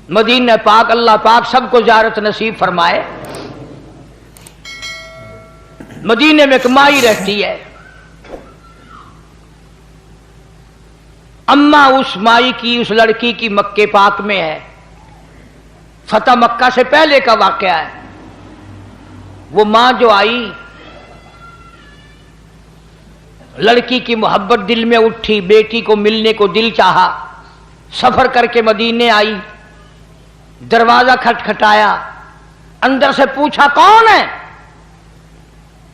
مدینہ پاک اللہ پاک سب کو زیارت نصیب فرمائے۔ مدینے میں ایک مائی رہتی ہے، اماں اس مائی کی، اس لڑکی کی مکے پاک میں ہے۔ فتح مکہ سے پہلے کا واقعہ ہے۔ وہ ماں جو آئی، لڑکی کی محبت دل میں اٹھی، بیٹی کو ملنے کو دل چاہا، سفر کر کے مدینے آئی، دروازہ کھٹکھٹایا، اندر سے پوچھا کون ہے؟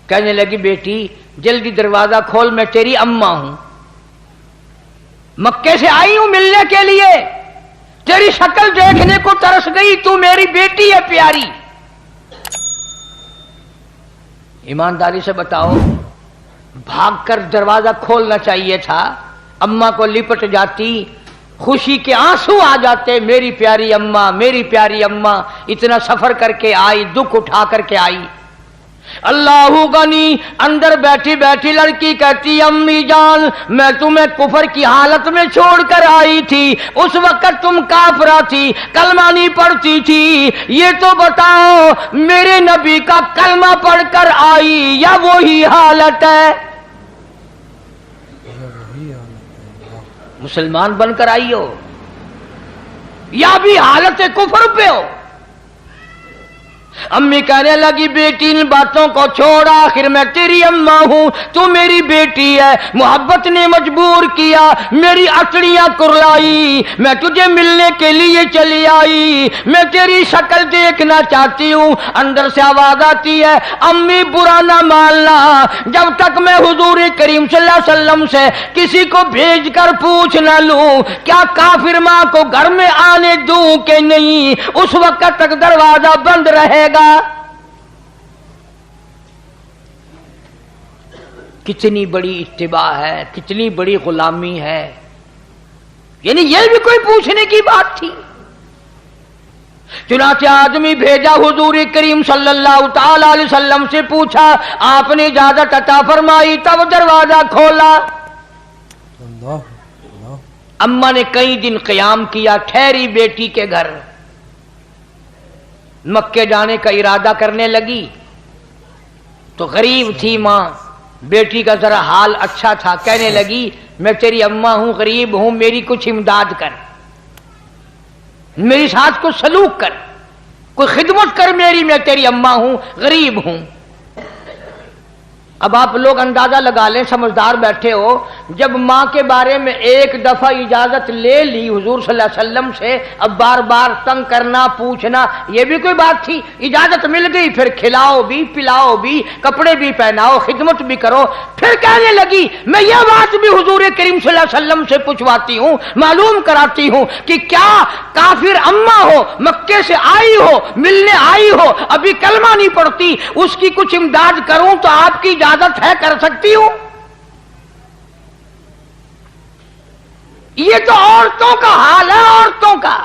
کہنے لگی بیٹی جلدی دروازہ کھول، میں تیری اماں ہوں، مکے سے آئی ہوں ملنے کے لیے، تیری شکل دیکھنے کو ترس گئی، تو میری بیٹی ہے پیاری۔ ایمانداری سے بتاؤ، بھاگ کر دروازہ کھولنا چاہیے تھا، اماں کو لپٹ جاتی، خوشی کے آنسو آ جاتے، میری پیاری اماں، میری پیاری اماں، اتنا سفر کر کے آئی، دکھ اٹھا کر کے آئی۔ اللہ غنی، اندر بیٹھی بیٹھی لڑکی کہتی امی جان میں تمہیں کفر کی حالت میں چھوڑ کر آئی تھی، اس وقت تم کافرہ تھی، کلمہ نہیں پڑھتی تھی، یہ تو بتاؤ میرے نبی کا کلمہ پڑھ کر آئی یا وہی حالت ہے؟ مسلمان بن کر آئی ہو یا بھی حالت کفر پہ ہو؟ امی کہنے لگی بیٹی ان باتوں کو چھوڑ، آخر میں تیری اماں ہوں، تو میری بیٹی ہے، محبت نے مجبور کیا، میری اٹڑیاں کرلائی، میں تجھے ملنے کے لیے چلی آئی، میں تیری شکل دیکھنا چاہتی ہوں۔ اندر سے آواز آتی ہے امی برا نہ ماننا، جب تک میں حضور کریم صلی اللہ علیہ وسلم سے کسی کو بھیج کر پوچھ نہ لوں کیا کافر ماں کو گھر میں آنے دوں کہ نہیں، اس وقت تک دروازہ بند رہے گا۔ کتنی بڑی اتباع ہے، کتنی بڑی غلامی ہے، یعنی یہ بھی کوئی پوچھنے کی بات تھی؟ چنانچہ آدمی بھیجا، حضور کریم صلی اللہ تعالی علیہ وسلم سے پوچھا، آپ نے اجازت عطا فرمائی، تب دروازہ کھولا۔ اماں نے کئی دن قیام کیا، ٹھہری بیٹی کے گھر، مکے جانے کا ارادہ کرنے لگی تو غریب تھی ماں، بیٹی کا ذرا حال اچھا تھا، کہنے لگی میں تیری اماں ہوں، غریب ہوں، میری کچھ امداد کر، میری ساتھ کچھ سلوک کر، کوئی خدمت کر میری، میں تیری اماں ہوں، غریب ہوں۔ اب آپ لوگ اندازہ لگا لیں، سمجھدار بیٹھے ہو، جب ماں کے بارے میں ایک دفعہ اجازت لے لی حضور صلی اللہ علیہ وسلم سے، اب بار بار تنگ کرنا، پوچھنا، یہ بھی کوئی بات تھی؟ اجازت مل گئی، پھر کھلاؤ بھی، پلاؤ بھی، کپڑے بھی پہناؤ، خدمت بھی کرو۔ پھر کہنے لگی میں یہ بات بھی حضور کریم صلی اللہ علیہ وسلم سے پوچھواتی ہوں، معلوم کراتی ہوں کہ کیا کافر اماں ہو، مکے سے آئی ہو، ملنے آئی ہو، ابھی کلمہ نہیں پڑھتی، اس کی کچھ امداد کروں تو آپ کی اجازت ہے، کر سکتی ہوں؟ یہ تو عورتوں کا حال ہے، عورتوں کا۔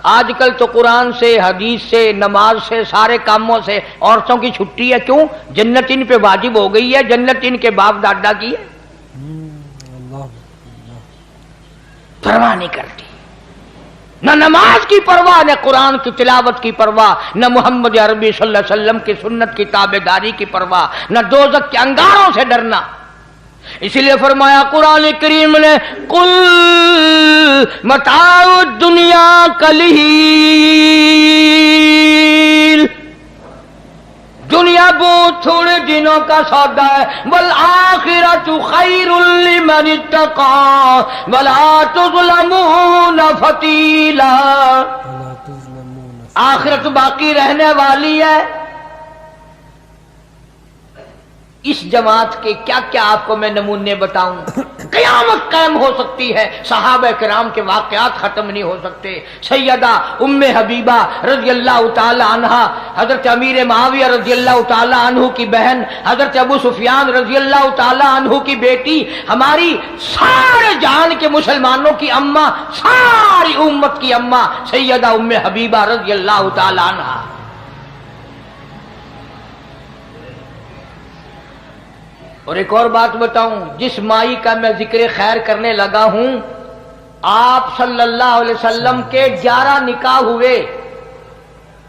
آج کل تو قرآن سے، حدیث سے، نماز سے، سارے کاموں سے عورتوں کی چھٹی ہے، کیوں؟ جنت ان پہ واجب ہو گئی ہے، جنت ان کے باپ دادا کی ہے، پرواہ نہیں کرتی، نہ نماز کی پرواہ، نہ قرآن کی تلاوت کی پرواہ، نہ محمد عربی صلی اللہ علیہ وسلم کی سنت کی تابعداری کی پرواہ، نہ دوزخ کے انگاروں سے ڈرنا۔ اسی لیے فرمایا قرآن کریم نے قل متاع الدنیا قلیل، دنیا بہت تھوڑے دنوں کا سودا ہے، والآخرۃ خیر لمن اتقى ولا تظلمون فتیلا، آخرت باقی رہنے والی ہے۔ اس جماعت کے کیا کیا آپ کو میں نمونے بتاؤں، قیامت قائم ہو سکتی ہے، صحابہ کرام کے واقعات ختم نہیں ہو سکتے۔ سیدہ ام حبیبہ رضی اللہ تعالی عنہا، حضرت امیر معاویہ رضی اللہ تعالی عنہ کی بہن، حضرت ابو سفیان رضی اللہ تعالی عنہ کی بیٹی، ہماری سارے جہان کے مسلمانوں کی اماں، ساری امت کی اماں سیدہ ام حبیبہ رضی اللہ تعالی عنہا۔ اور ایک اور بات بتاؤں، جس مائی کا میں ذکر خیر کرنے لگا ہوں، آپ صلی اللہ علیہ وسلم کے 11 نکاح ہوئے،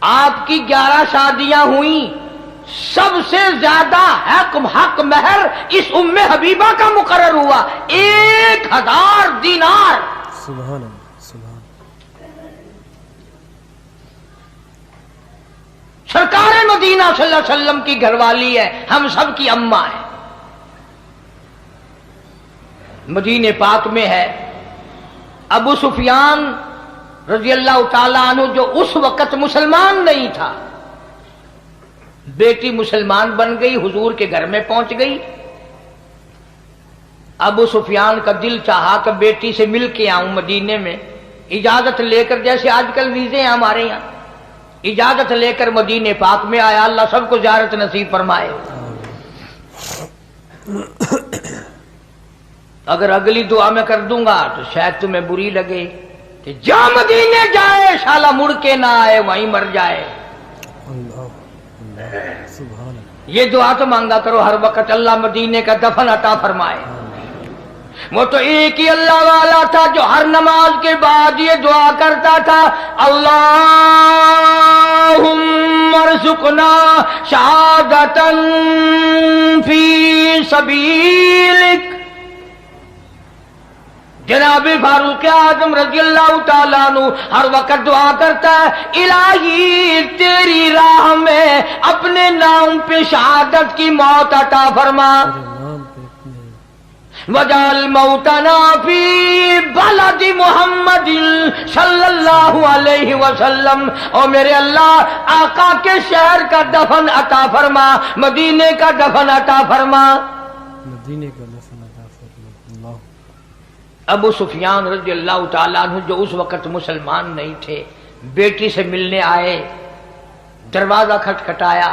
آپ کی 11 شادیاں ہوئیں، سب سے زیادہ حق مہر اس ام حبیبہ کا مقرر ہوا 1000 دینار۔ سبحان اللہ، سبحان سرکار مدینہ صلی اللہ علیہ وسلم کی گھر والی ہے، ہم سب کی اماں ہے۔ مدینہ پاک میں ہے ابو سفیان رضی اللہ تعالیٰ عنہ، جو اس وقت مسلمان نہیں تھا، بیٹی مسلمان بن گئی، حضور کے گھر میں پہنچ گئی۔ ابو سفیان کا دل چاہا کہ بیٹی سے مل کے آؤں مدینے میں، اجازت لے کر، جیسے آج کل ویزے ہیں ہمارے یہاں، اجازت لے کر مدینہ پاک میں آیا۔ اللہ سب کو زیارت نصیب فرمائے۔ اگر اگلی دعا میں کر دوں گا تو شاید تمہیں بری لگے کہ جا مدینے جائے شالا مڑ کے نہ آئے، وہیں مر جائے۔ سبحان اللہ، یہ دعا تو مانگا کرو ہر وقت، اللہ مدینے کا دفن عطا فرمائے۔ وہ تو ایک ہی اللہ والا تھا جو ہر نماز کے بعد یہ دعا کرتا تھا، اللہم ارزقنا شہادۃ فی سبیلک۔ جناب فاروق اعظم رضی اللہ تعالیٰ عنہ ہر وقت دعا کرتا ہے، الہی تیری راہ میں اپنے نام پہ شہادت کی موت عطا فرما، تیرے نام پہ اپنے وجعل موتنا فی بلد محمد صلی اللہ علیہ وسلم۔ اور میرے اللہ آقا کے شہر کا دفن عطا فرما، مدینے کا دفن عطا فرما۔ مدینے کا دفن عطا فرما۔ اللہ، ابو سفیان رضی اللہ تعالیٰ عنہ جو اس وقت مسلمان نہیں تھے، بیٹی سے ملنے آئے، دروازہ کھٹکھٹایا،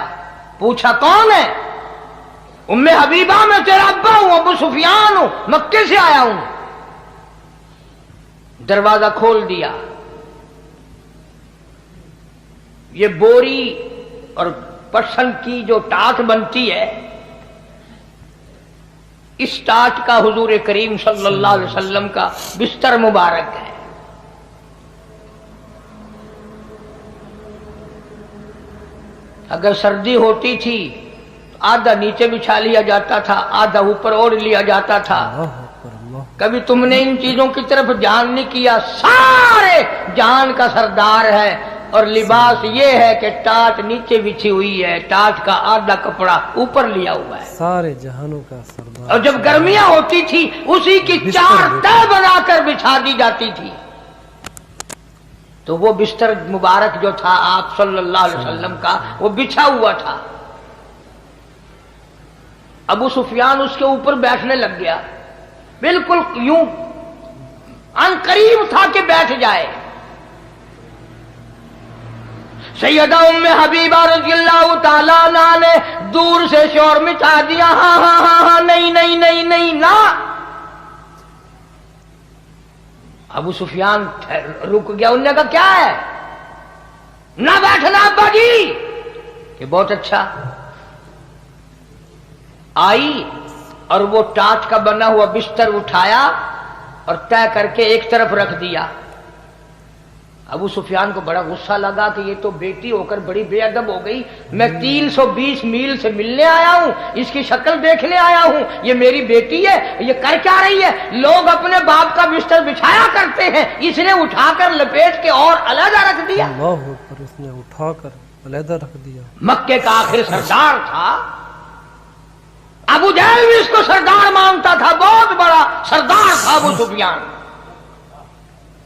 پوچھا کون ہے؟ ام حبیبہ میں تیرا ابا ہوں، ابو سفیان ہوں، مکے سے آیا ہوں۔ دروازہ کھول دیا۔ یہ بوری اور پشن کی جو ٹاٹ بنتی ہے، اس ٹاٹ کا حضور کریم صلی اللہ علیہ وسلم کا بستر مبارک ہے۔ اگر سردی ہوتی تھی تو آدھا نیچے بچھا لیا جاتا تھا، آدھا اوپر اوڑھ لیا جاتا تھا۔ اللہ اکبر، اللہ، کبھی تم نے ان چیزوں کی طرف دھیان نہیں کیا؟ سارے جہان کا سردار ہے، اور لباس یہ ہے کہ ٹاٹ نیچے بچھی ہوئی ہے، ٹاٹ کا آدھا کپڑا اوپر لیا ہوا ہے۔ سارے جہانوں کا سردار۔ اور جب گرمیاں ہوتی تھی اسی کی 4 تہ بنا کر بچھا دی جاتی تھی۔ تو وہ بستر مبارک جو تھا آپ صلی اللہ علیہ وسلم کا، وہ بچھا ہوا تھا۔ ابو سفیان اس کے اوپر بیٹھنے لگ گیا، بالکل یوں ان قریب تھا کہ بیٹھ جائے۔ سیدہ ام حبیبہ رضی اللہ تعالیٰ عنہ نے دور سے شور مچا دیا، ہاں ہاں ہاں ہاں، نہیں نہیں نہیں نہیں، نہ۔ ابو سفیان رک گیا، انہوں نے کہا کیا ہے؟ نہ بیٹھنا ابا جی۔ کہ بہت اچھا۔ آئی اور وہ ٹاٹ کا بنا ہوا بستر اٹھایا اور طے کر کے ایک طرف رکھ دیا۔ ابو سفیان کو بڑا غصہ لگا کہ یہ تو بیٹی ہو کر بڑی بے ادب ہو گئی، میں 320 میل سے ملنے آیا ہوں، اس کی شکل دیکھنے آیا ہوں، یہ میری بیٹی ہے، یہ کر کیا رہی ہے؟ لوگ اپنے باپ کا بستر بچھایا کرتے ہیں، اس نے اٹھا کر لپیٹ کے اور علیحدہ رکھ دیا۔ اللہ اکبر، اس نے اٹھا کر علیحدہ رکھ دیا۔ مکے کا آخر سردار تھا، ابو جہل بھی اس کو سردار مانتا تھا، بہت بڑا سردار تھا ابو سفیان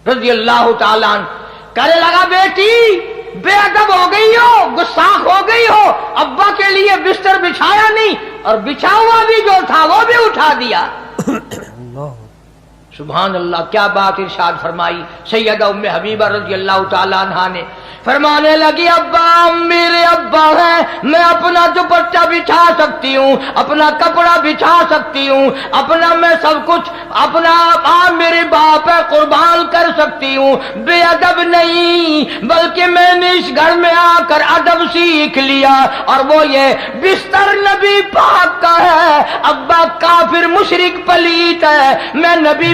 رضی اللہ تعالیٰ عنہ۔ کہنے لگا بیٹی بے ادب ہو گئی ہو، گستاخ ہو گئی ہو، ابا کے لیے بستر بچھایا نہیں، اور بچھا ہوا بھی جو تھا وہ بھی اٹھا دیا۔ اللہ، سبحان اللہ، کیا بات ارشاد فرمائی سیدہ ام حبیبہ رضی اللہ تعالیٰ عنہا نے۔ فرمانے لگی ابا میرے ابا ہیں، میں اپنا دوپٹہ بچھا سکتی ہوں، اپنا کپڑا بچھا سکتی ہوں، اپنا میں سب کچھ اپنا میرے باپ ہے قربان کر سکتی ہوں، بے ادب نہیں، بلکہ میں نے اس گھر میں آ کر ادب سیکھ لیا، اور وہ یہ بستر نبی پاک کا ہے، ابا کافر مشرک پلیت ہے، میں نبی